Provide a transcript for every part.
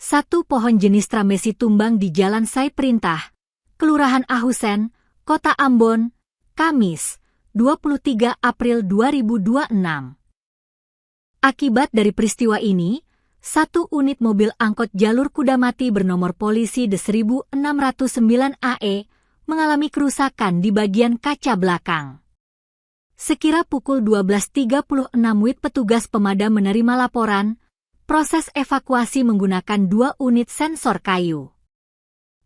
Satu pohon jenis tramesi tumbang di Jalan Sai Perintah, Kelurahan Ahusen, Kota Ambon, Kamis, 23 April 2026. Akibat dari peristiwa ini, satu unit mobil angkot jalur kuda mati bernomor polisi D1609 AE mengalami kerusakan di bagian kaca belakang. Sekira pukul 12.36 WIB petugas pemadam menerima laporan. Proses evakuasi menggunakan 2 unit sensor kayu.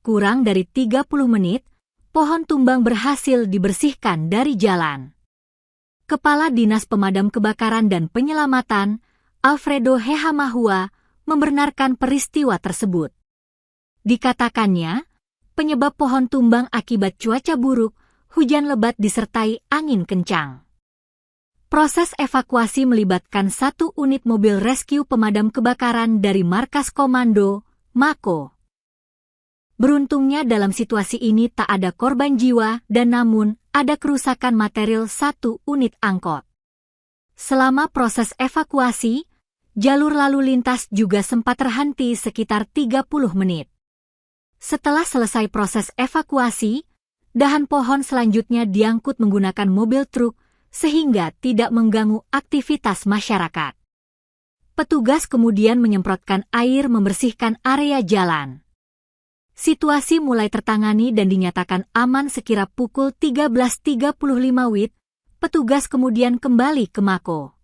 Kurang dari 30 menit, pohon tumbang berhasil dibersihkan dari jalan. Kepala Dinas Pemadam Kebakaran dan Penyelamatan, Alfredo Hehamahua, membenarkan peristiwa tersebut. Dikatakannya, penyebab pohon tumbang akibat cuaca buruk, hujan lebat disertai angin kencang. Proses evakuasi melibatkan 1 unit mobil rescue pemadam kebakaran dari Markas Komando, Mako. Beruntungnya dalam situasi ini tak ada korban jiwa dan namun ada kerusakan material 1 unit angkot. Selama proses evakuasi, jalur lalu lintas juga sempat terhenti sekitar 30 menit. Setelah selesai proses evakuasi, dahan pohon selanjutnya diangkut menggunakan mobil truk sehingga tidak mengganggu aktivitas masyarakat. Petugas kemudian menyemprotkan air membersihkan area jalan. Situasi mulai tertangani dan dinyatakan aman sekira pukul 13.35 WIB. Petugas kemudian kembali ke Mako.